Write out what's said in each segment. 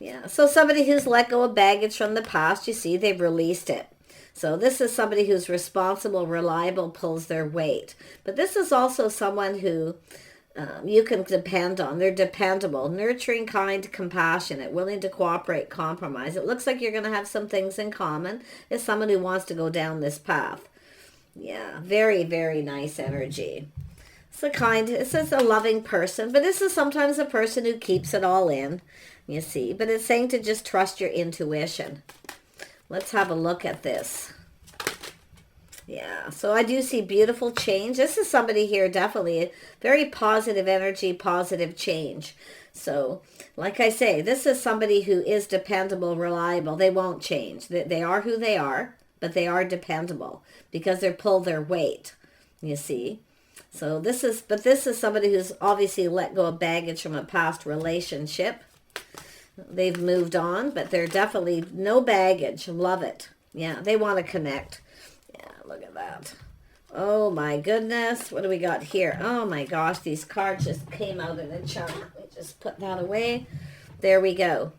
Yeah, so somebody who's let go of baggage from the past, you see, they've released it. So this is somebody who's responsible, reliable, pulls their weight. But this is also someone who you can depend on. They're dependable, nurturing, kind, compassionate, willing to cooperate, compromise. It looks like you're going to have some things in common as someone who wants to go down this path. Yeah, very, very nice energy. This is a loving person, but this is sometimes a person who keeps it all in, you see. But it's saying to just trust your intuition. Let's have a look at this. Yeah, so I do see beautiful change. This is somebody here, definitely very positive energy, positive change. So, like I say, this is somebody who is dependable, reliable. They won't change. They are who they are, but they are dependable because they're pull their weight, you see. So this is somebody who's obviously let go of baggage from a past relationship. They've moved on, but they're definitely no baggage. Love it. Yeah, they want to connect. Yeah, look at that. Oh my goodness. What do we got here? Oh my gosh, these cards just came out in a chunk. Let me just put that away. There we go.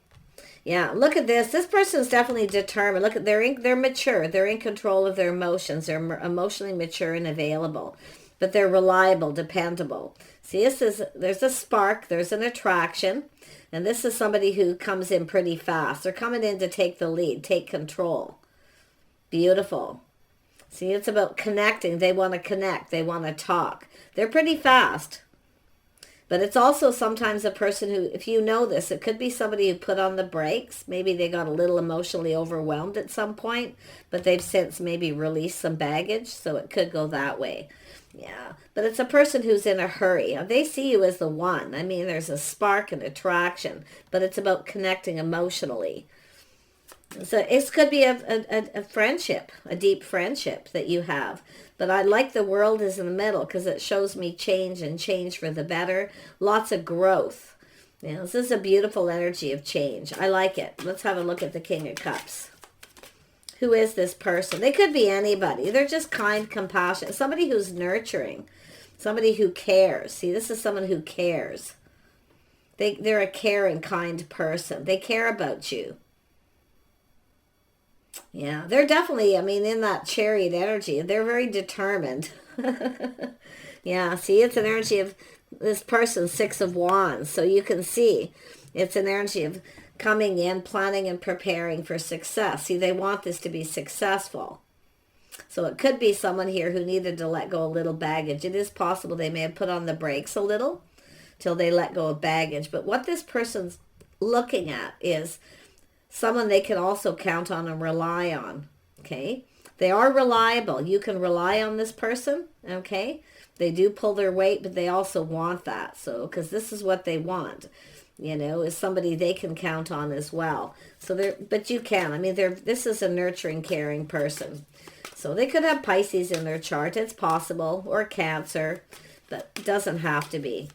Yeah, look at this. This person's definitely determined. Look at they're mature. They're in control of their emotions. They're emotionally mature and available. But they're reliable, dependable. See, there's a spark, there's an attraction, and this is somebody who comes in pretty fast. They're coming in to take the lead, take control. Beautiful. See, it's about connecting. They want to connect. They want to talk. They're pretty fast. But it's also sometimes a person who, if you know this, it could be somebody who put on the brakes. Maybe they got a little emotionally overwhelmed at some point, but they've since maybe released some baggage, so it could go that way. Yeah, but it's a person who's in a hurry. They see you as the one. I mean, there's a spark and attraction, but it's about connecting emotionally. So it could be a friendship, a deep friendship that you have. But I like the world is in the middle because it shows me change and change for the better. Lots of growth. You know, this is a beautiful energy of change. I like it. Let's have a look at the King of Cups. Who is this person? They could be anybody. They're just kind, compassionate. Somebody who's nurturing. Somebody who cares. See, this is someone who cares. They're a caring, kind person. They care about you. Yeah, they're definitely, I mean, in that chariot energy, they're very determined. Yeah, see, it's an energy of this person, Six of Wands. So you can see it's an energy of coming in, planning and preparing for success. See, they want this to be successful. So it could be someone here who needed to let go a little baggage. It is possible they may have put on the brakes a little till they let go of baggage. But what this person's looking at is someone they can also count on and rely on, okay? They are reliable. You can rely on this person, okay? They do pull their weight, but they also want that. So, because this is what they want, you know, is somebody they can count on as well. So but you can. I mean, this is a nurturing, caring person. So they could have Pisces in their chart. It's possible, or Cancer, but it doesn't have to be.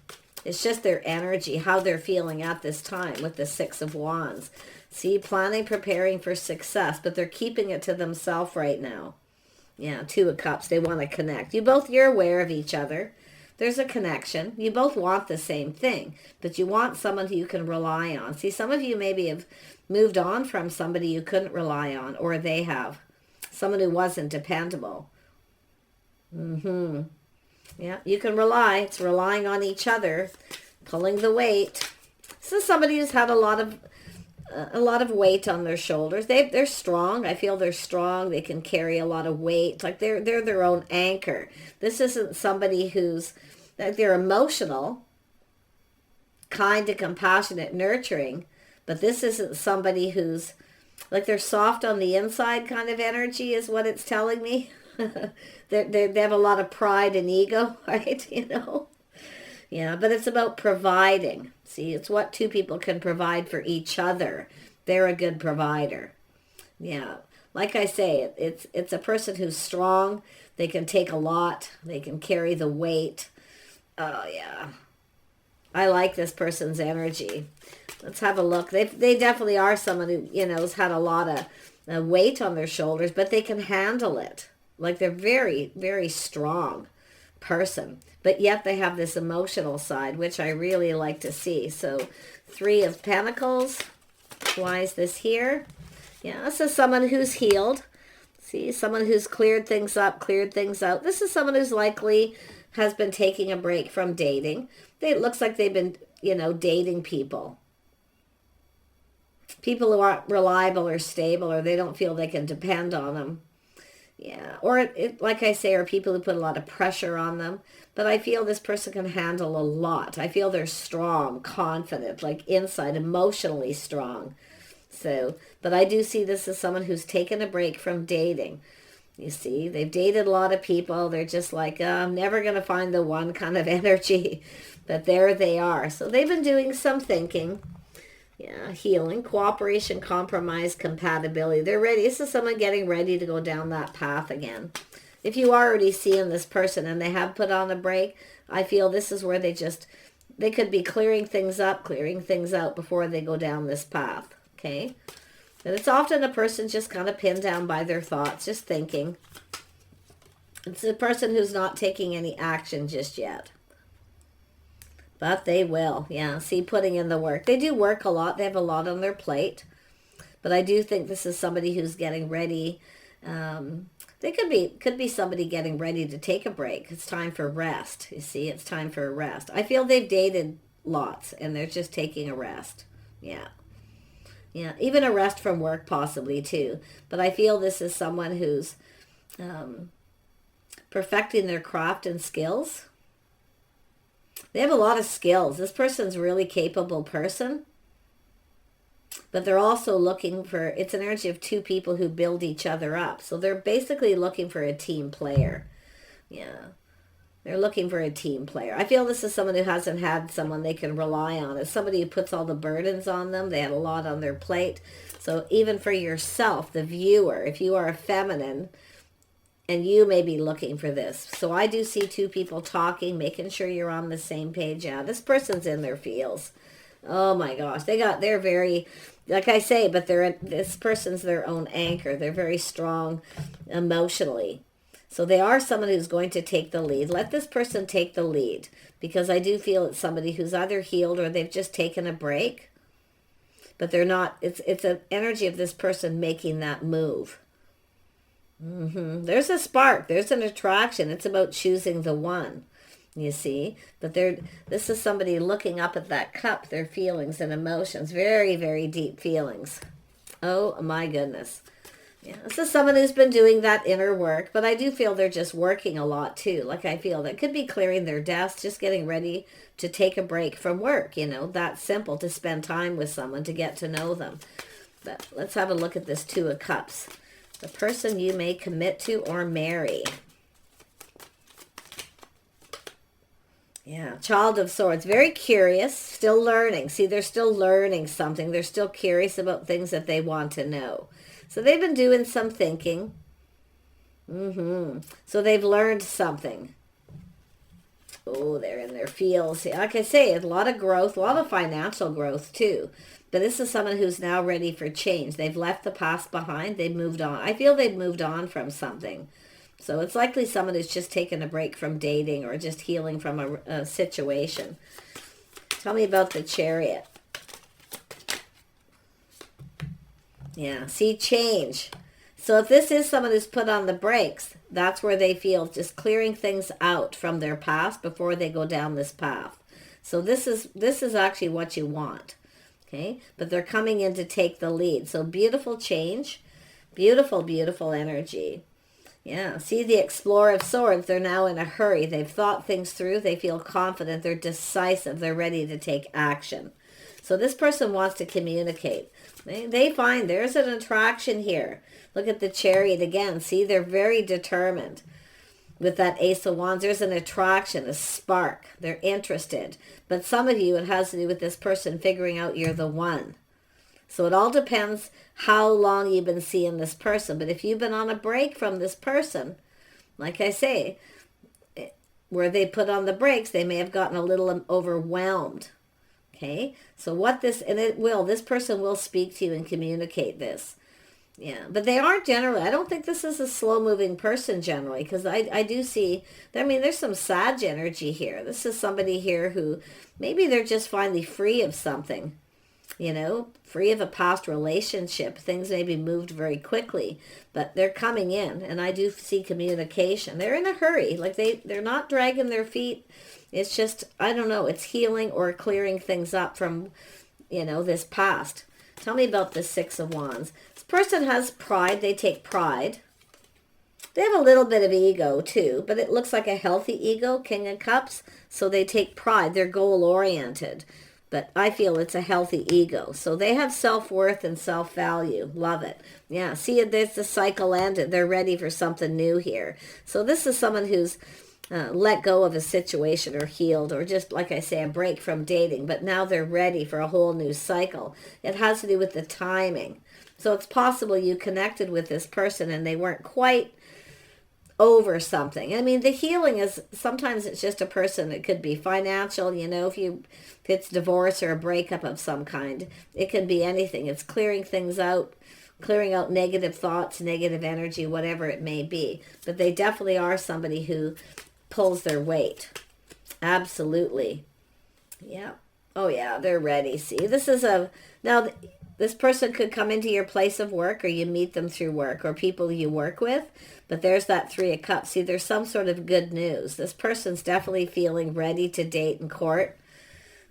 It's just their energy, how they're feeling at this time with the Six of Wands. See, planning, preparing for success, but they're keeping it to themselves right now. Yeah, Two of Cups. They want to connect. You're aware of each other. There's a connection. You both want the same thing, but you want someone who you can rely on. See, some of you maybe have moved on from somebody you couldn't rely on, or they have. Someone who wasn't dependable. Yeah, you can rely. It's relying on each other, pulling the weight. This is somebody who's had a lot of weight on their shoulders. They're strong. I feel they're strong. They can carry a lot of weight. Like they're their own anchor. This isn't somebody who's like they're emotional, kind and compassionate, nurturing, but this isn't somebody who's like they're soft on the inside kind of energy is what it's telling me. They have a lot of pride and ego, right? You know? Yeah, but it's about providing. See, it's what two people can provide for each other. They're a good provider. Yeah, like I say, it's a person who's strong. They can take a lot. They can carry the weight. Oh, yeah. I like this person's energy. Let's have a look. They definitely are someone who, you know, has had a lot of weight on their shoulders, but they can handle it. Like they're very, very strong person. But yet they have this emotional side, which I really like to see. So 3 of Pentacles. Why is this here? Yeah, this is someone who's healed. See, someone who's cleared things up, cleared things out. This is someone who's likely has been taking a break from dating. It looks like they've been, dating people. People who aren't reliable or stable, or they don't feel they can depend on them. Yeah, or like I say, are people who put a lot of pressure on them. But I feel this person can handle a lot. I feel they're strong, confident, like inside, emotionally strong. So, but I do see this as someone who's taken a break from dating. You see, they've dated a lot of people. They're just like, I'm never going to find the one kind of energy. But there they are. So they've been doing some thinking. Yeah, healing, cooperation, compromise, compatibility. They're ready. This is someone getting ready to go down that path again. If you are already seeing this person and they have put on a break, I feel this is where they could be clearing things up, clearing things out before they go down this path. Okay? And it's often a person just kind of pinned down by their thoughts, just thinking. It's a person who's not taking any action just yet. But they will, yeah. See, putting in the work. They do work a lot. They have a lot on their plate. But I do think this is somebody who's getting ready. They could be somebody getting ready to take a break. It's time for rest. You see, it's time for a rest. I feel they've dated lots and they're just taking a rest. Yeah. Yeah, even a rest from work possibly too. But I feel this is someone who's perfecting their craft and skills. They have a lot of skills. This person's a really capable person. But they're also looking for, it's an energy of two people who build each other up. So they're basically looking for a team player. Yeah. They're looking for a team player. I feel this is someone who hasn't had someone they can rely on. It's somebody who puts all the burdens on them. They had a lot on their plate. So even for yourself, the viewer, if you are a feminine, and you may be looking for this. So I do see two people talking, making sure you're on the same page. Yeah, this person's in their feels. Oh my gosh. They're very, like I say, but this person's their own anchor. They're very strong emotionally. So they are someone who's going to take the lead. Let this person take the lead, because I do feel it's somebody who's either healed or they've just taken a break. But they're not, it's an energy of this person making that move. There's a spark. There's an attraction. It's about choosing the one, you see. But this is somebody looking up at that cup, their feelings and emotions. Very, very deep feelings. Oh, my goodness. Yeah, this is someone who's been doing that inner work, but I do feel they're just working a lot too. Like I feel that could be clearing their desk, just getting ready to take a break from work, that's simple, to spend time with someone, to get to know them. But let's have a look at this Two of Cups. The person you may commit to or marry. Yeah, Child of Swords. Very curious, still learning. See, they're still learning something. They're still curious about things that they want to know. So they've been doing some thinking. So they've learned something. Oh, they're in their feels. Like I say, a lot of growth, a lot of financial growth too. But this is someone who's now ready for change. They've left the past behind. They've moved on. I feel they've moved on from something. So it's likely someone who's just taken a break from dating or just healing from a situation. Tell me about the Chariot. Yeah, see, change. So if this is someone who's put on the brakes, that's where they feel just clearing things out from their past before they go down this path. So this is actually what you want. Okay, but they're coming in to take the lead. So beautiful change, beautiful, beautiful energy. Yeah, see the Explorer of Swords, they're now in a hurry. They've thought things through. They feel confident. They're decisive. They're ready to take action. So this person wants to communicate. They find there's an attraction here. Look at the Chariot again. See, they're very determined. With that Ace of Wands, there's an attraction, a spark. They're interested. But some of you, it has to do with this person figuring out you're the one. So it all depends how long you've been seeing this person. But if you've been on a break from this person, like I say, where they put on the brakes, they may have gotten a little overwhelmed. Okay? So this person will speak to you and communicate this. Yeah, but they are generally, I don't think this is a slow-moving person generally, because I do see, there's some Sag energy here. This is somebody here who, maybe they're just finally free of something. free of a past relationship. Things maybe moved very quickly, but they're coming in, and I do see communication. They're in a hurry, like they're not dragging their feet. It's just, I don't know, it's healing or clearing things up from, this past. Tell me about the Six of Wands. This person has pride. They take pride. They have a little bit of ego too, but it looks like a healthy ego, King of Cups. So they take pride. They're goal-oriented, but I feel it's a healthy ego. So they have self-worth and self-value. Love it. Yeah, see, there's the cycle ended. They're ready for something new here. So this is someone who's let go of a situation or healed, or just, like I say, a break from dating, but now they're ready for a whole new cycle. It has to do with the timing. So it's possible you connected with this person and they weren't quite over something. I mean, the healing is, sometimes it's just a person. It could be financial, if it's divorce or a breakup of some kind. It can be anything. It's clearing things out, clearing out negative thoughts, negative energy, whatever it may be. But they definitely are somebody who pulls their weight. Absolutely. Yeah. Oh yeah, they're ready. See, now this person could come into your place of work, or you meet them through work, or people you work with. But there's that Three of Cups. See, there's some sort of good news. This person's definitely feeling ready to date and court.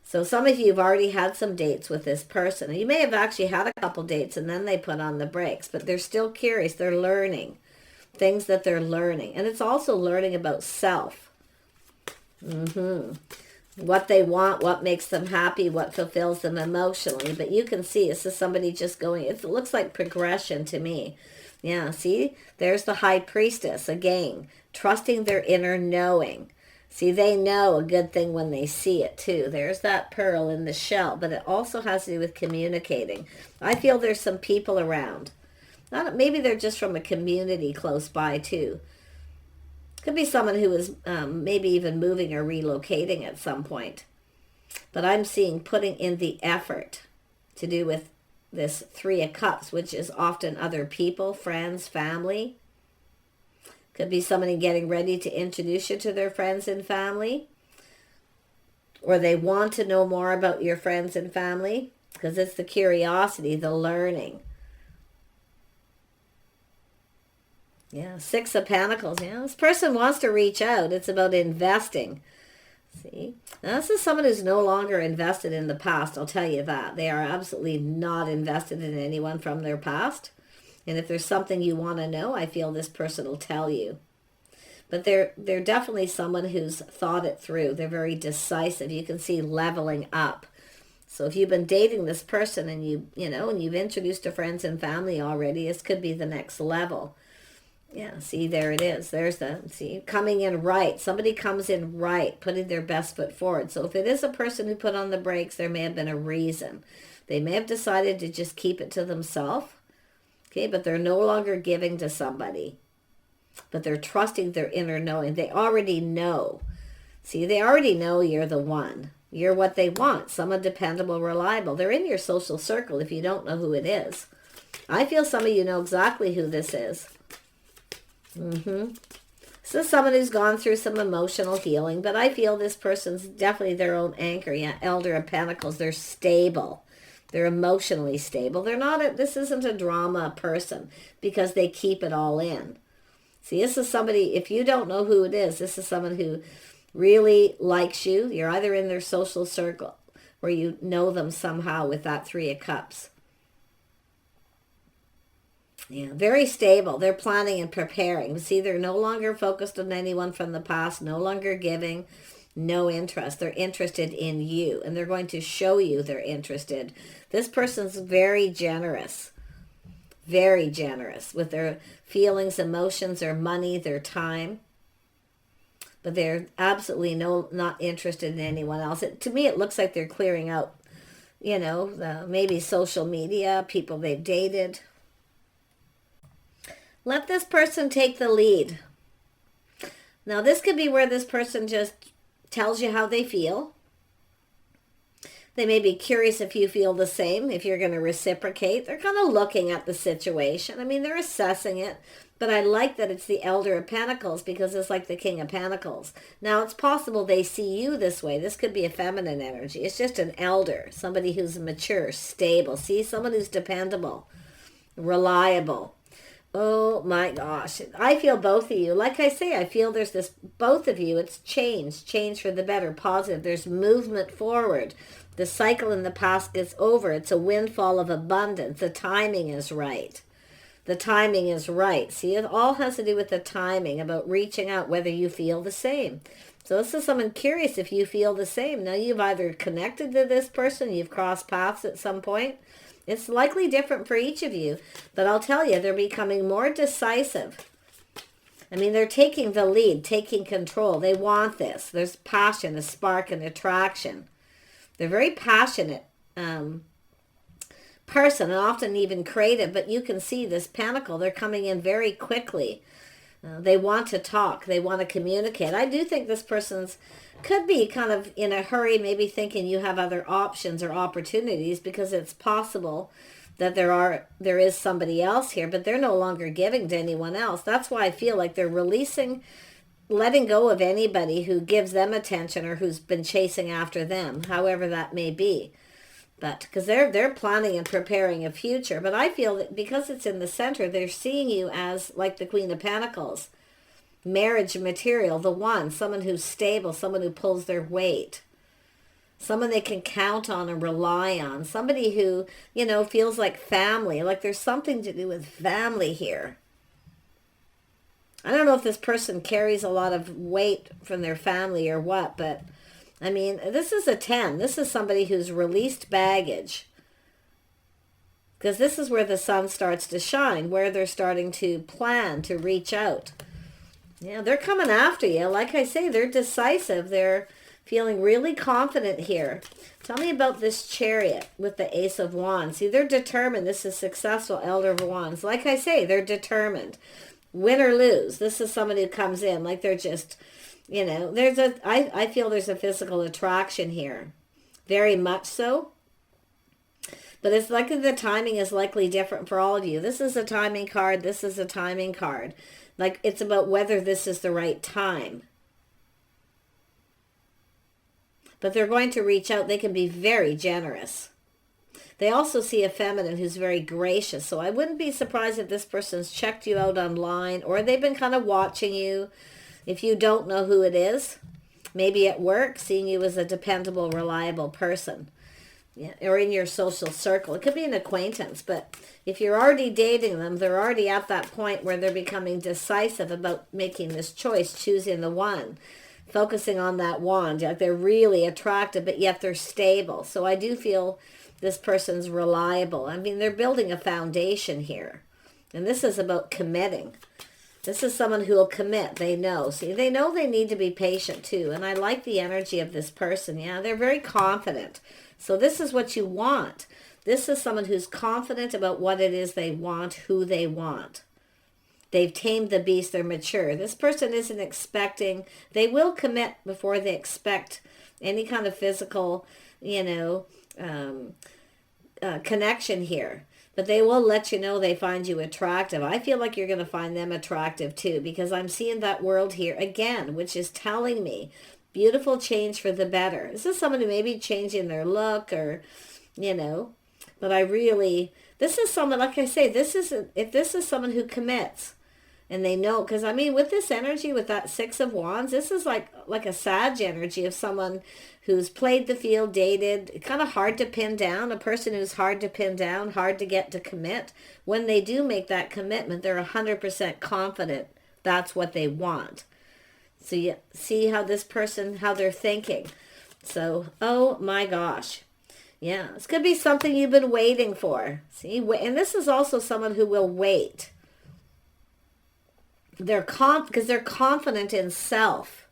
So some of you have already had some dates with this person. You may have actually had a couple dates and then they put on the brakes, but they're still curious. They're learning things that they're learning. And it's also learning about self. What they want, what makes them happy, what fulfills them emotionally. But you can see this is somebody just going, it looks like progression to me. Yeah, see, there's the High Priestess again, trusting their inner knowing. See, they know a good thing when they see it too. There's that pearl in the shell, but it also has to do with communicating. I feel there's some people around. Maybe they're just from a community close by too. Could be someone who is maybe even moving or relocating at some point. But I'm seeing putting in the effort to do with this Three of Cups, which is often other people, friends, family. Could be somebody getting ready to introduce you to their friends and family. Or they want to know more about your friends and family, because it's the curiosity, the learning. Yeah, Six of Pentacles. Yeah, this person wants to reach out. It's about investing. See? Now, this is someone who's no longer invested in the past, I'll tell you that. They are absolutely not invested in anyone from their past. And if there's something you want to know, I feel this person will tell you. But they're definitely someone who's thought it through. They're very decisive. You can see leveling up. So if you've been dating this person and and you've introduced to friends and family already, this could be the next level. Yeah, see, there it is. See, coming in right. Somebody comes in right, putting their best foot forward. So if it is a person who put on the brakes, there may have been a reason. They may have decided to just keep it to themselves. Okay, but they're no longer giving to somebody. But they're trusting their inner knowing. They already know. See, they already know you're the one. You're what they want. Someone dependable, reliable. They're in your social circle if you don't know who it is. I feel some of you know exactly who this is. So someone who's gone through some emotional healing, but I feel this person's definitely their own anchor. Yeah, Elder of Pentacles. They're stable. They're emotionally stable. This isn't a drama person because they keep it all in. See, this is somebody, if you don't know who it is, this is someone who really likes you. You're either in their social circle or you know them somehow with that Three of Cups. Yeah, very stable. They're planning and preparing. See, they're no longer focused on anyone from the past, no longer giving, no interest. They're interested in you, and they're going to show you they're interested. This person's very generous with their feelings, emotions, their money, their time. But they're absolutely not interested in anyone else. To me, it looks like they're clearing out, maybe social media, people they've dated. Let this person take the lead. Now, this could be where this person just tells you how they feel. They may be curious if you feel the same, if you're going to reciprocate. They're kind of looking at the situation. I mean, they're assessing it. But I like that it's the Elder of Pentacles because it's like the King of Pentacles. Now, it's possible they see you this way. This could be a feminine energy. It's just an elder, somebody who's mature, stable. See, someone who's dependable, reliable. Oh my gosh. I feel both of you. Like I say, I feel there's this, both of you, it's change for the better, positive. There's movement forward. The cycle in the past gets over. It's a windfall of abundance. The timing is right. The timing is right. See, it all has to do with the timing, about reaching out, whether you feel the same. So this is someone curious if you feel the same. Now, you've either connected to this person, you've crossed paths at some point. It's likely different for each of you, but I'll tell you, they're becoming more decisive. I mean, they're taking the lead, taking control. They want this. There's passion, a spark, an attraction. They're very passionate person, and often even creative, but you can see this pentacle. They're coming in very quickly. They want to talk. They want to communicate. I do think this person's could be kind of in a hurry, maybe thinking you have other options or opportunities, because it's possible that there is somebody else here, but they're no longer giving to anyone else. That's why I feel like they're releasing, letting go of anybody who gives them attention or who's been chasing after them, however that may be. But because they're planning and preparing a future. But I feel that because it's in the center, they're seeing you as like the Queen of Pentacles. Marriage material, the one, someone who's stable, someone who pulls their weight, someone they can count on and rely on, somebody who, you know, feels like family, like there's something to do with family here. I don't know if this person carries a lot of weight from their family or what, but I mean, this is a 10. This is somebody who's released baggage. Because this is where the sun starts to shine, where they're starting to plan, to reach out. Yeah, they're coming after you. Like I say, they're decisive. They're feeling really confident here. Tell me about this Chariot with the Ace of Wands. See, they're determined. This is successful, Elder of Wands. Like I say, they're determined. Win or lose. This is somebody who comes in like they're just, you know, I feel there's a physical attraction here. Very much so. But it's likely the timing is likely different for all of you. This is a timing card. This is a timing card. Like, it's about whether this is the right time. But they're going to reach out. They can be very generous. They also see a feminine who's very gracious. So I wouldn't be surprised if this person's checked you out online, or they've been kind of watching you. If you don't know who it is, maybe at work, seeing you as a dependable, reliable person. Yeah, or in your social circle. It could be an acquaintance, but if you're already dating them, they're already at that point where they're becoming decisive about making this choice, choosing the one, focusing on that wand. Like they're really attractive, but yet they're stable. So I do feel this person's reliable. I mean, they're building a foundation here. And this is about committing. This is someone who will commit. They know. See, they know they need to be patient too. And I like the energy of this person. Yeah, they're very confident. So this is what you want. This is someone who's confident about what it is they want, who they want. They've tamed the beast. They're mature. This person isn't expecting. They will commit before they expect any kind of physical, you know, connection here. But they will let you know they find you attractive. I feel like you're going to find them attractive too, because I'm seeing that world here again, which is telling me beautiful change for the better. This is someone who may be changing their look or, you know, but this is someone, like I say, if this is someone who commits and they know, because I mean, with this energy, with that Six of Wands, this is like a Sag energy of someone who's played the field, dated, kind of hard to pin down, a person who's hard to pin down, hard to get to commit. When they do make that commitment, they're 100% confident that's what they want. So you see how this person, how they're thinking. So, oh my gosh. Yeah, this could be something you've been waiting for. See, and this is also someone who will wait. Because they're confident in self.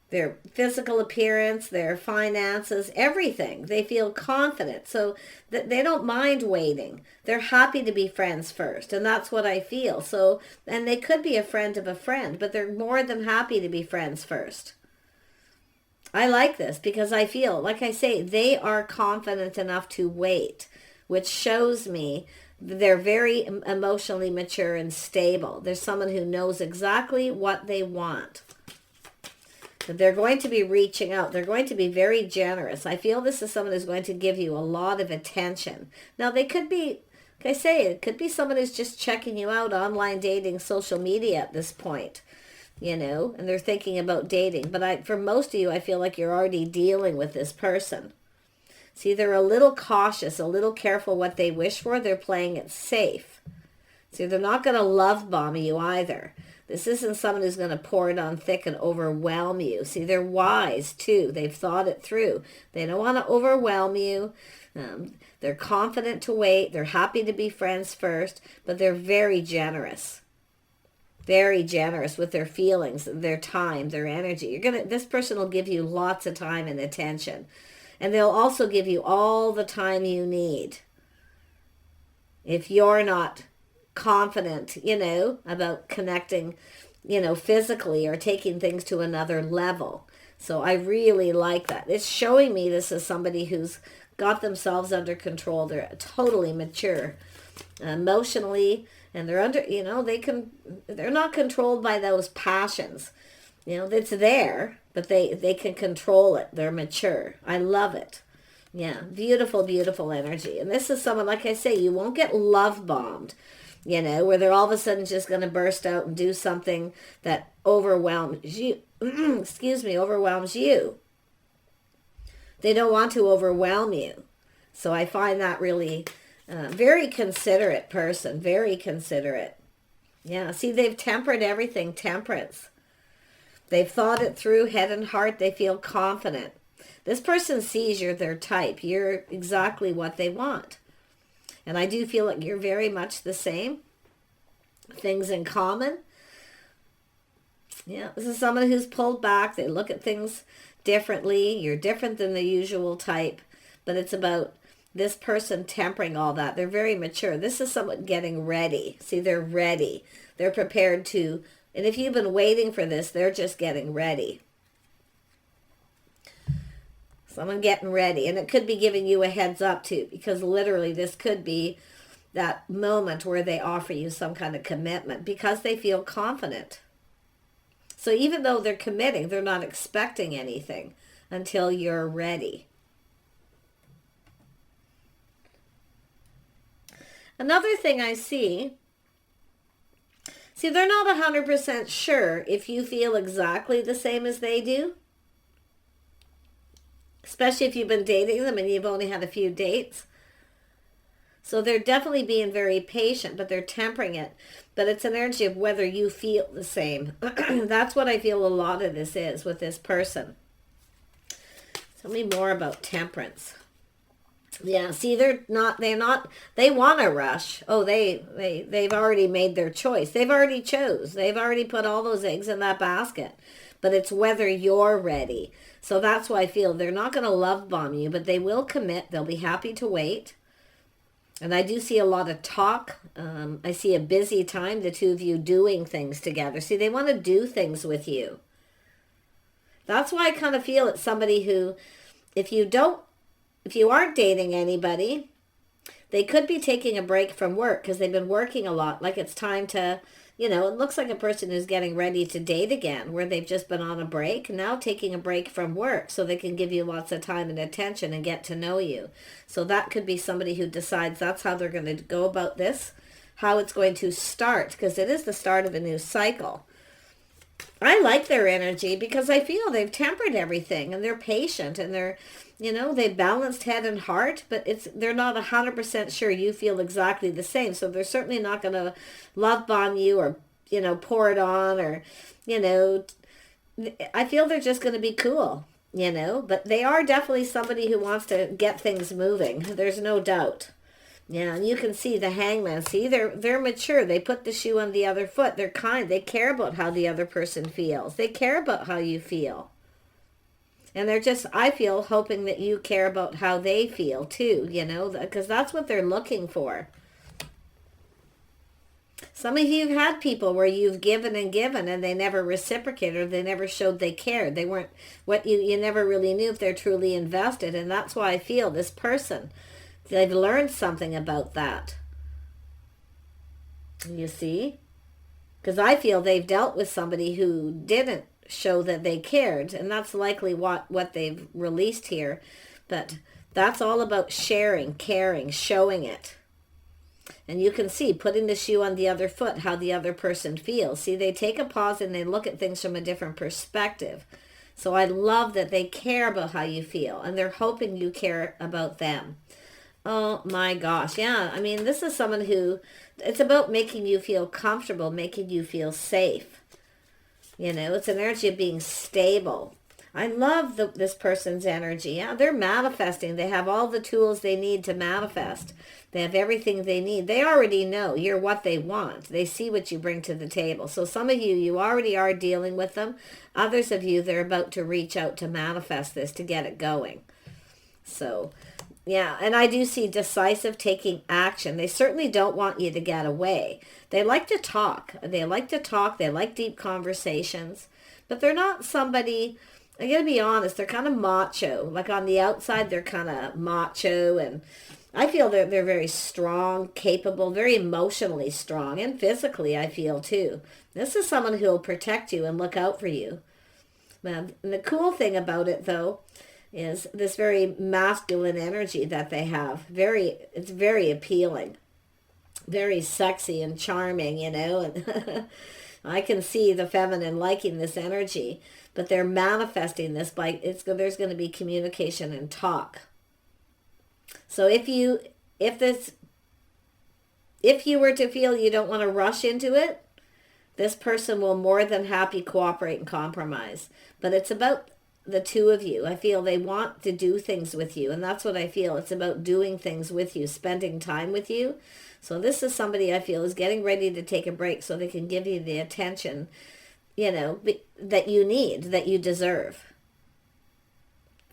Their physical appearance, their finances, everything. They feel confident. So they don't mind waiting. They're happy to be friends first. And that's what I feel. So, and they could be a friend of a friend, but they're more than happy to be friends first. I like this because I feel, like I say, they are confident enough to wait, which shows me they're very emotionally mature and stable. There's someone who knows exactly what they want. They're going to be reaching out. They're going to be very generous. I feel this is someone who's going to give you a lot of attention. Now, they could be, like I say, it could be someone who's just checking you out, online dating, social media at this point, and they're thinking about dating. But for most of you, I feel like you're already dealing with this person. See, they're a little cautious, a little careful what they wish for. They're playing it safe. See, they're not going to love bomb you either. This isn't someone who's going to pour it on thick and overwhelm you. See, they're wise too. They've thought it through. They don't want to overwhelm you. They're confident to wait. They're happy to be friends first, but they're very generous. Very generous with their feelings, their time, their energy. This person will give you lots of time and attention. And they'll also give you all the time you need. If you're not confident, about connecting, physically or taking things to another level. So I really like that. It's showing me this is somebody who's got themselves under control. They're totally mature emotionally, and they're they're not controlled by those passions. It's there, but they can control it. They're mature. I love it. Yeah, beautiful, beautiful energy. And this is someone, like I say, you won't get love bombed. Where they're all of a sudden just going to burst out and do something that overwhelms you. Overwhelms you. They don't want to overwhelm you. So I find that really very considerate person, very considerate. Yeah, see, they've tempered everything, temperance. They've thought it through, head and heart. They feel confident. This person sees you're their type. You're exactly what they want. And I do feel like you're very much the same. Things in common. Yeah, this is someone who's pulled back. They look at things differently. You're different than the usual type. But it's about this person tempering all that. They're very mature. This is someone getting ready. See, they're ready. They're prepared to. And if you've been waiting for this, they're just getting ready. Someone getting ready. And it could be giving you a heads up too, because literally this could be that moment where they offer you some kind of commitment because they feel confident. So even though they're committing, they're not expecting anything until you're ready. Another thing I see, they're not 100% sure if you feel exactly the same as they do. Especially if you've been dating them and you've only had a few dates. So they're definitely being very patient, but they're tempering it. But it's an energy of whether you feel the same. That's what I feel a lot of this is with this person. Tell me more about temperance. Yeah, see, they want to rush. Oh, they've already made their choice. They've already chose. They've already put all those eggs in that basket. But it's whether you're ready. So that's why I feel they're not going to love bomb you, but they will commit. They'll be happy to wait. And I do see a lot of talk. I see a busy time, the two of you doing things together. See, they want to do things with you. That's why I kind of feel it's somebody who, if you aren't dating anybody, they could be taking a break from work because they've been working a lot. Like it's time to, it looks like a person who's getting ready to date again, where they've just been on a break, now taking a break from work so they can give you lots of time and attention and get to know you. So that could be somebody who decides that's how they're going to go about this, how it's going to start, because it is the start of a new cycle. I like their energy because I feel they've tempered everything and they're patient and they're, they balanced head and heart, but they're not 100% sure you feel exactly the same. So they're certainly not going to love bomb you or, pour it on or, I feel they're just going to be cool, but they are definitely somebody who wants to get things moving. There's no doubt. Yeah, and you can see the hangman. See, they're mature. They put the shoe on the other foot. They're kind. They care about how the other person feels. They care about how you feel. And they're just, I feel, hoping that you care about how they feel too, because that's what they're looking for. Some of you have had people where you've given and given and they never reciprocated, or they never showed they cared. They weren't what you never really knew if they're truly invested. And that's why I feel this person, they've learned something about that. You see? Because I feel they've dealt with somebody who didn't show that they cared, and that's likely what they've released here. But that's all about sharing, caring, showing it. And you can see, putting the shoe on the other foot, how the other person feels. See, they take a pause and they look at things from a different perspective. So I love that they care about how you feel, and they're hoping you care about them. Oh my gosh, yeah. I mean, this is someone who, it's about making you feel comfortable, making you feel safe. You know, it's an energy of being stable. I love this person's energy. Yeah, they're manifesting. They have all the tools they need to manifest. They have everything they need. They already know you're what they want. They see what you bring to the table. So some of you already are dealing with them. Others of you, they're about to reach out to manifest this, to get it going. So, yeah, and I do see decisive, taking action. They certainly don't want you to get away. They like to talk. They like deep conversations. But they're not somebody, I gotta be honest, they're kind of macho. Like on the outside, they're kind of macho, and I feel they're very strong, capable, very emotionally strong, and physically, I feel too. This is someone who will protect you and look out for you. And the cool thing about it, though, is this very masculine energy that they have. It's very appealing, very sexy and charming, you know. And I can see the feminine liking this energy, but they're manifesting this by there's going to be communication and talk. So if you were to feel you don't want to rush into it, this person will more than happy cooperate and compromise. But it's about the two of you. I feel they want to do things with you, and that's what I feel. It's about doing things with you, spending time with you. So this is somebody I feel is getting ready to take a break so they can give you the attention, you know, that you need, that you deserve.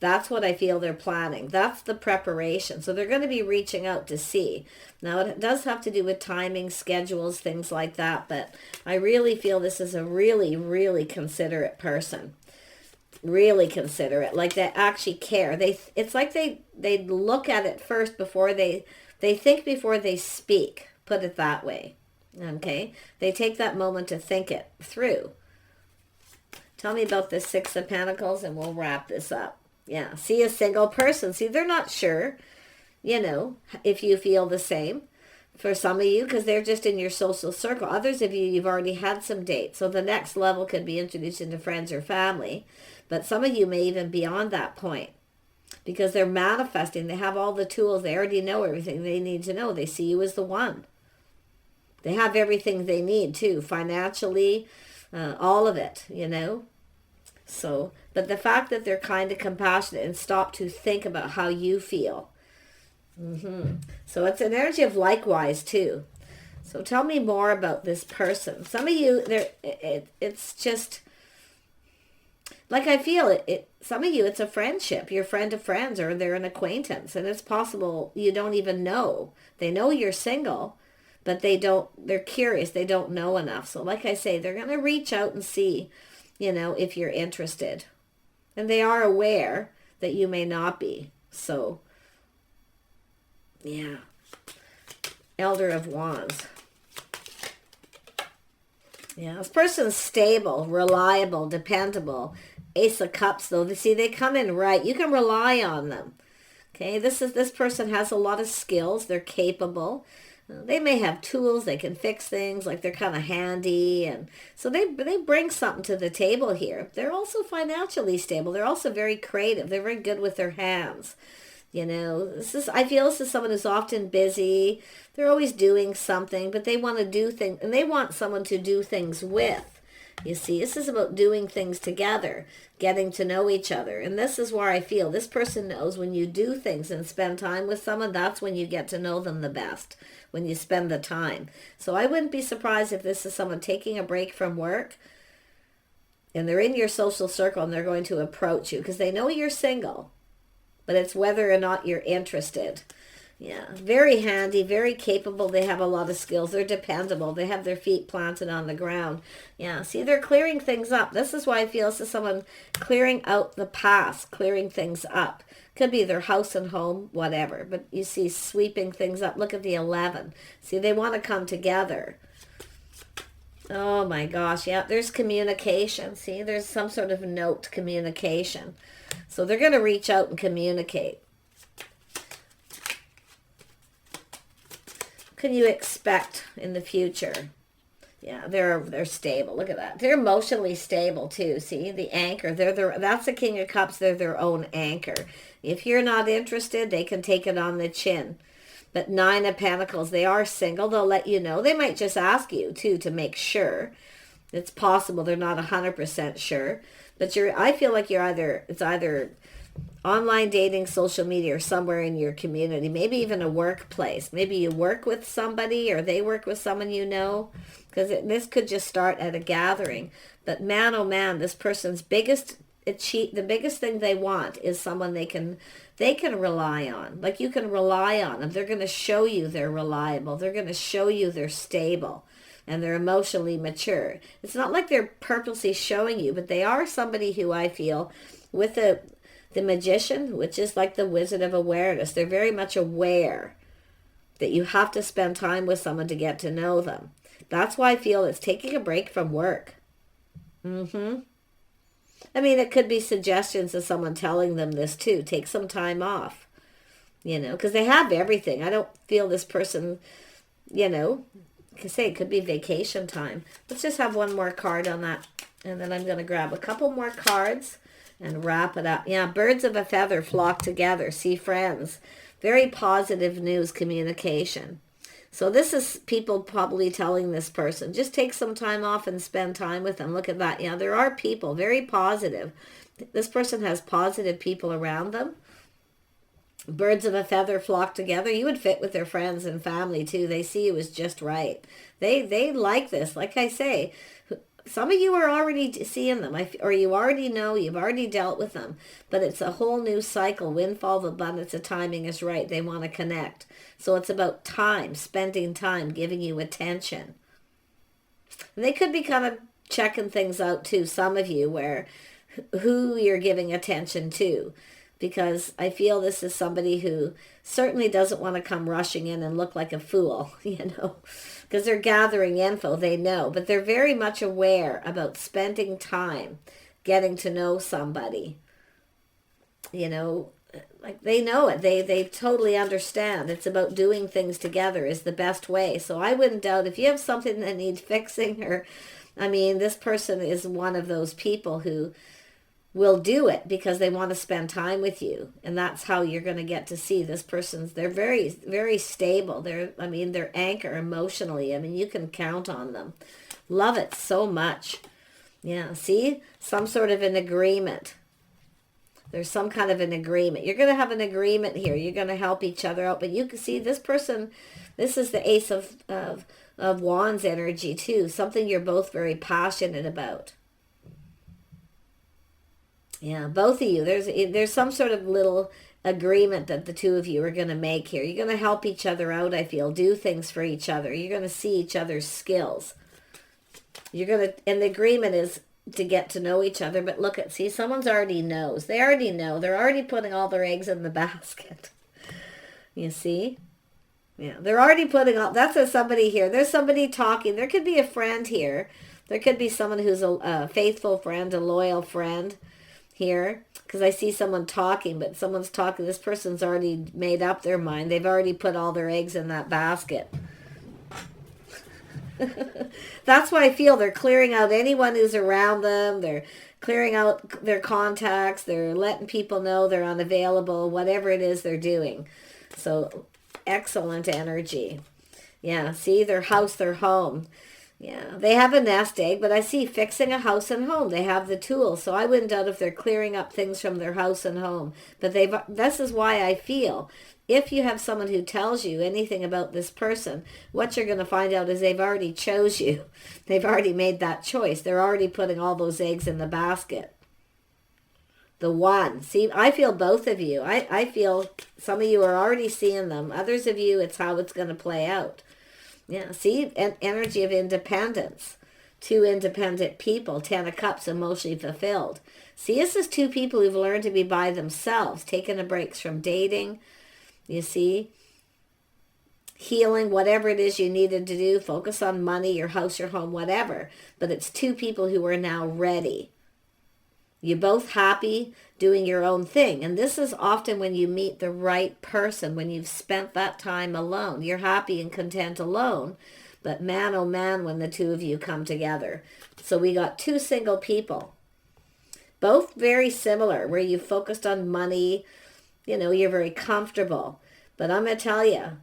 That's what I feel they're planning. That's the preparation. So they're going to be reaching out to see. Now, it does have to do with timing, schedules, things like that, but I really feel this is a really, really considerate person. Really considerate. Like, they actually care. It's like they look at it first before they think before they speak. Put it that way. Okay? They take that moment to think it through. Tell me about the Six of Pentacles and we'll wrap this up. Yeah, see, a single person. See, they're not sure, you know, if you feel the same. For some of you, because they're just in your social circle. Others of you, you've already had some dates. So the next level could be introduced into friends or family. But some of you may even be beyond that point. Because they're manifesting. They have all the tools. They already know everything they need to know. They see you as the one. They have everything they need, too. Financially, all of it, you know. So, but the fact that they're kind of compassionate and stop to think about how you feel. So it's an energy of likewise too. So tell me more about this person. Some of you, it's just like I feel it. Some of you, it's a friendship. You're a friend of friends, or they're an acquaintance, and it's possible you don't even know. They know you're single, but they're curious. They don't know enough. So like I say, they're going to reach out and see, you know, if you're interested. And they are aware that you may not be. So, yeah. Elder of Wands. Yeah, this person's stable, reliable, dependable. Ace of Cups, though. See, they come in right. You can rely on them. Okay, this person has a lot of skills. They're capable. They may have tools. They can fix things. Like, they're kind of handy. And so they bring something to the table here. They're also financially stable. They're also very creative. They're very good with their hands. You know, I feel this is someone who's often busy. They're always doing something, but they want to do things, and they want someone to do things with. You see, this is about doing things together, getting to know each other. And this is where I feel this person knows when you do things and spend time with someone, that's when you get to know them the best, when you spend the time. So I wouldn't be surprised if this is someone taking a break from work and they're in your social circle and they're going to approach you because they know you're single. But it's whether or not you're interested. Yeah, very handy, very capable. They have a lot of skills. They're dependable. They have their feet planted on the ground. Yeah, see, they're clearing things up. This is why I feel this is someone clearing out the past, clearing things up. Could be their house and home, whatever. But you see, sweeping things up. Look at the 11. See, they want to come together. Oh my gosh, yeah, there's communication. See, there's some sort of note communication. So they're going to reach out and communicate. Can you expect in the future? Yeah, they're stable. Look at that. They're emotionally stable too. See, the anchor. That's the King of Cups. They're their own anchor. If you're not interested, they can take it on the chin. But 9 of Pentacles, they are single. They'll let you know. They might just ask you too to make sure. It's possible they're not 100% sure. But I feel like it's either online dating, social media, or somewhere in your community, maybe even a workplace. Maybe you work with somebody or they work with someone you know, because this could just start at a gathering. But man, oh man, this person's the biggest thing they want is someone they can rely on. Like you can rely on them. They're going to show you they're reliable. They're going to show you they're stable and they're emotionally mature. It's not like they're purposely showing you, but they are somebody who I feel with the Magician, which is like the Wizard of Awareness. They're very much aware that you have to spend time with someone to get to know them. That's why I feel it's taking a break from work. I mean, it could be suggestions of someone telling them this too. Take some time off, because they have everything. I don't feel this person, I can say it could be vacation time. Let's just have one more card on that. And then I'm going to grab a couple more cards and wrap it up. Yeah, birds of a feather flock together. See friends. Very positive news communication. So this is people probably telling this person, just take some time off and spend time with them. Look at that. Yeah, there are people, very positive. This person has positive people around them. Birds of a feather flock together. You would fit with their friends and family too. They see you as just right. They like this. Like I say, some of you are already seeing them, or you already know, you've already dealt with them, but it's a whole new cycle. Windfall of abundance, the timing is right. They want to connect. So it's about time, spending time, giving you attention. And they could be kind of checking things out too, some of you, who you're giving attention to. Because I feel this is somebody who certainly doesn't want to come rushing in and look like a fool, because they're gathering info, they know, but they're very much aware about spending time, getting to know somebody, like they know it. They totally understand. It's about doing things together is the best way. So I wouldn't doubt if you have something that needs fixing, this person is one of those people who will do it because they want to spend time with you. And that's how you're going to get to see this person's, they're very, very stable. They're anchor emotionally. You can count on them. Love it so much. Yeah, see? Some sort of an agreement. There's some kind of an agreement. You're going to have an agreement here. You're going to help each other out. But you can see this person, this is the Ace of Wands energy too. Something you're both very passionate about. Yeah, both of you. There's some sort of little agreement that the two of you are going to make here. You're going to help each other out, I feel. Do things for each other. You're going to see each other's skills. And the agreement is to get to know each other. But see, someone's already knows. They already know. They're already putting all their eggs in the basket. You see? Yeah, they're already putting all, that's somebody here. There's somebody talking. There could be a friend here. There could be someone who's a faithful friend, a loyal friend here, because I see someone talking, but someone's talking. This person's already made up their mind. They've already put all their eggs in that basket. That's why I feel they're clearing out anyone who's around them. They're clearing out their contacts. They're letting people know they're unavailable, whatever it is they're doing. So excellent energy. Yeah, see, their house, their home. Yeah, they have a nest egg, but I see fixing a house and home. They have the tools, so I wouldn't doubt if they're clearing up things from their house and home. But this is why I feel if you have someone who tells you anything about this person, what you're going to find out is they've already chose you. They've already made that choice. They're already putting all those eggs in the basket. The one. See, I feel both of you. I feel some of you are already seeing them. Others of you, it's how it's going to play out. Yeah, see, an energy of independence. Two independent people, 10 of Cups, emotionally fulfilled. See, this is two people who've learned to be by themselves, taking a breaks from dating, you see, healing, whatever it is you needed to do, focus on money, your house, your home, whatever. But it's two people who are now ready. You're both happy doing your own thing. And this is often when you meet the right person, when you've spent that time alone. You're happy and content alone. But man, oh man, when the two of you come together. So we got two single people. Both very similar, where you focused on money. You know, you're very comfortable. But I'm going to tell you,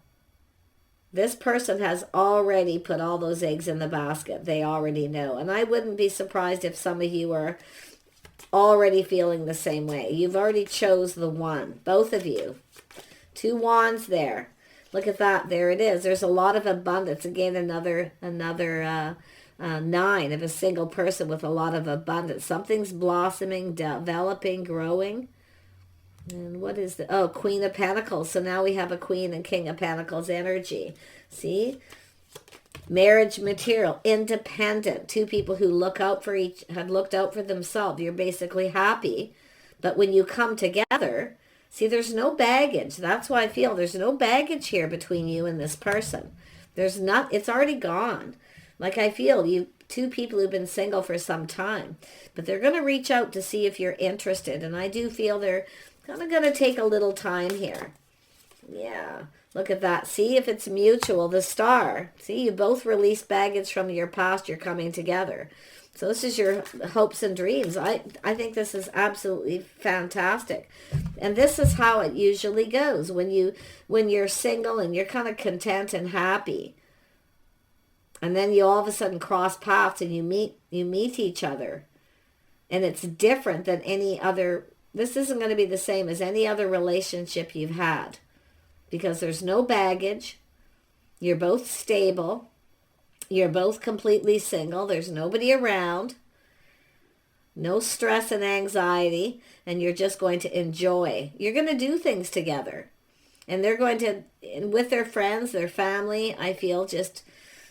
this person has already put all those eggs in the basket. They already know. And I wouldn't be surprised if some of you are already feeling the same way. You've already chose the one. Both of you. Two wands there. Look at that. There it is. There's a lot of abundance. Again, another 9 of a single person with a lot of abundance. Something's blossoming, developing, growing. And what is the... Oh, Queen of Pentacles. So now we have a Queen and King of Pentacles energy. See? Marriage material. Independent. Two people who have looked out for themselves. You're basically happy. But when you come together... See, there's no baggage. That's why I feel there's no baggage here between you and this person. There's not, it's already gone. Like I feel you, two people who've been single for some time, but they're going to reach out to see if you're interested. And I do feel they're kind of going to take a little time here. Yeah, look at that. See if it's mutual, the Star. See, you both release baggage from your past. You're coming together. So this is your hopes and dreams. I think this is absolutely fantastic. And this is how it usually goes when you're single and you're kind of content and happy. And then you all of a sudden cross paths and you meet each other. And it's different than any other. This isn't going to be the same as any other relationship you've had. Because there's no baggage. You're both stable. You're both completely single. There's nobody around. No stress and anxiety. And you're just going to enjoy. You're going to do things together. And they're going to, with their friends, their family, I feel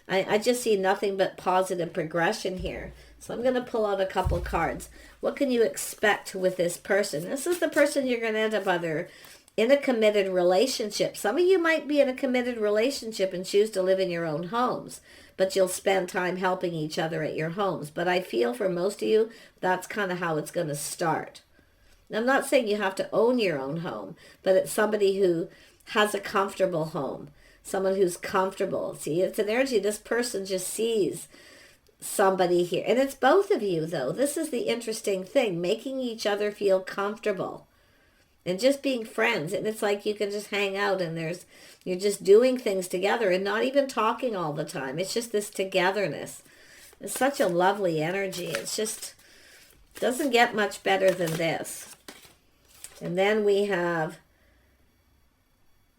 I just see nothing but positive progression here. So I'm going to pull out a couple cards. What can you expect with this person? This is the person you're going to end up either in a committed relationship. Some of you might be in a committed relationship and choose to live in your own homes. But you'll spend time helping each other at your homes. But I feel for most of you, that's kind of how it's going to start. Now, I'm not saying you have to own your own home, but it's somebody who has a comfortable home. Someone who's comfortable. See, it's an energy. This person just sees somebody here. And it's both of you, though. This is the interesting thing. Making each other feel comfortable. And just being friends. And it's like you can just hang out and you're just doing things together and not even talking all the time. It's just this togetherness. It's such a lovely energy. It's just doesn't get much better than this. And then we have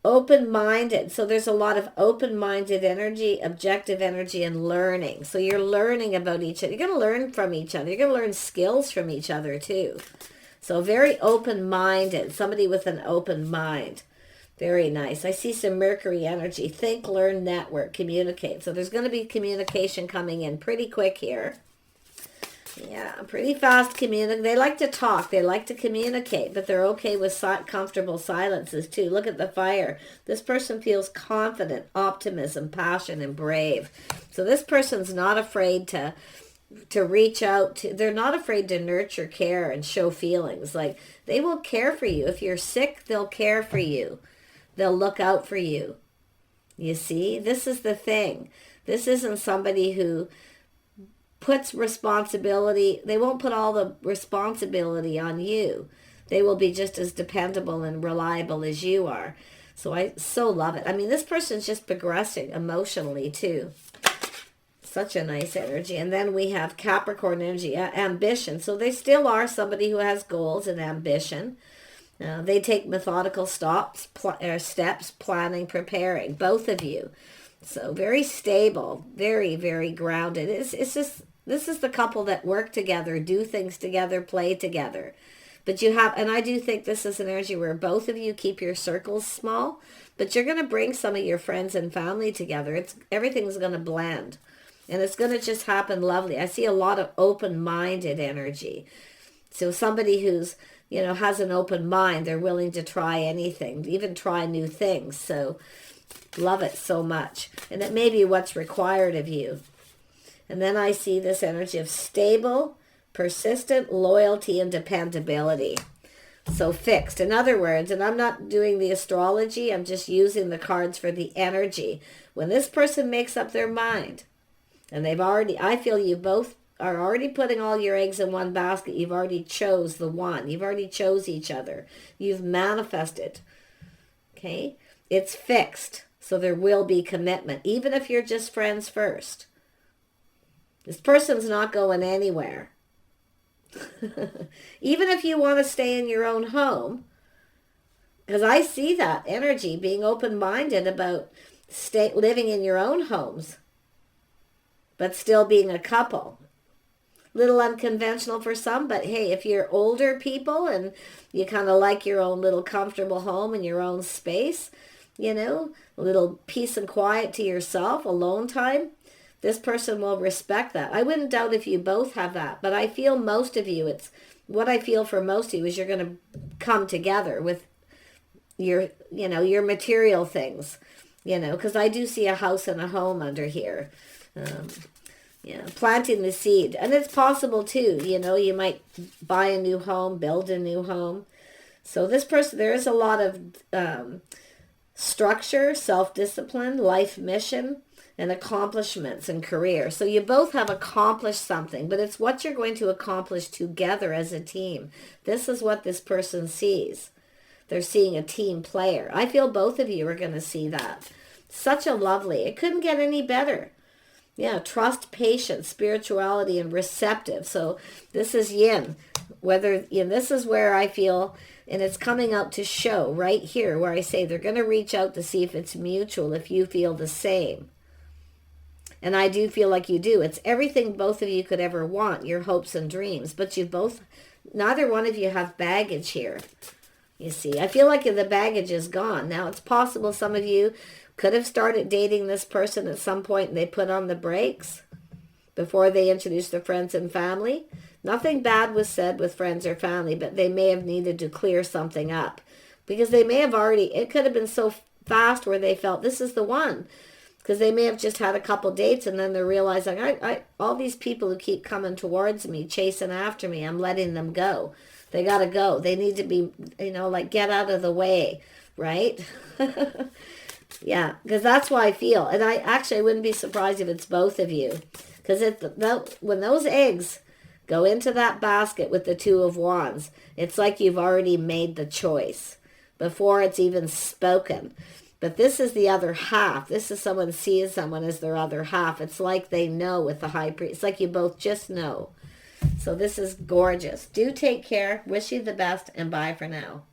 open-minded. So there's a lot of open-minded energy, objective energy, and learning. So you're learning about each other. You're going to learn from each other. You're going to learn skills from each other too. So very open-minded, somebody with an open mind. Very nice. I see some Mercury energy. Think, learn, network, communicate. So there's going to be communication coming in pretty quick here. Yeah, pretty fast communicate. They like to talk. They like to communicate, but they're okay with comfortable silences too. Look at the fire. This person feels confident, optimism, passion, and brave. So this person's not afraid to reach out to, they're not afraid to nurture, care, and show feelings. Like, they will care for you. If you're sick, they'll care for you. They'll look out for you. You see, this is the thing. This isn't somebody who puts responsibility. They won't put all the responsibility on you. They will be just as dependable and reliable as you are. So I so love it. I mean, this person's just progressing emotionally too. Such a nice energy. And then we have Capricorn energy, ambition. So they still are somebody who has goals and ambition. They take methodical steps, planning, preparing, both of you. So very stable, very, very grounded. It's just, this is the couple that work together, do things together, play together. But you have, and I do think this is an energy where both of you keep your circles small, but you're going to bring some of your friends and family together. Everything's going to blend, and it's going to just happen lovely. I see a lot of open-minded energy. So somebody who's, has an open mind, they're willing to try anything, even try new things. So love it so much. And it may be what's required of you. And then I see this energy of stable, persistent loyalty and dependability. So fixed. In other words, and I'm not doing the astrology, I'm just using the cards for the energy. When this person makes up their mind, and I feel you both are already putting all your eggs in one basket. You've already chose the one. You've already chose each other. You've manifested. Okay? It's fixed. So there will be commitment, even if you're just friends first. This person's not going anywhere. Even if you want to stay in your own home, because I see that energy, being open-minded about living in your own homes, but still being a couple. Little unconventional for some, but hey, if you're older people and you kind of like your own little comfortable home and your own space, a little peace and quiet to yourself, alone time, this person will respect that. I wouldn't doubt if you both have that, but I feel most of you, what I feel for most of you is you're going to come together with your material things, because I do see a house and a home under here. Planting the seed. And it's possible too, you might buy a new home, build a new home. So this person, there is a lot of structure, self-discipline, life mission, and accomplishments and career. So you both have accomplished something, but it's what you're going to accomplish together as a team. This is what this person sees. They're seeing a team player. I feel both of you are going to see that. Such a lovely, it couldn't get any better. Yeah, trust, patience, spirituality, and receptive. So this is yin. This is where I feel, and it's coming out to show right here where I say they're going to reach out to see if it's mutual, if you feel the same. And I do feel like you do. It's everything both of you could ever want, your hopes and dreams. But neither one of you have baggage here. You see, I feel like the baggage is gone. Now, it's possible some of you could have started dating this person at some point and they put on the brakes before they introduced their friends and family. Nothing bad was said with friends or family, but they may have needed to clear something up. Because they may have it could have been so fast where they felt this is the one. Because they may have just had a couple dates and then they're realizing, all these people who keep coming towards me, chasing after me, I'm letting them go. They got to go. They need to be, get out of the way, right? Yeah, because that's why I feel. And I wouldn't be surprised if it's both of you. Because when those eggs go into that basket with the Two of Wands, it's like you've already made the choice before it's even spoken. But this is the other half. This is someone sees someone as their other half. It's like they know with the high priest. It's like you both just know. So this is gorgeous. Do take care. Wish you the best, and bye for now.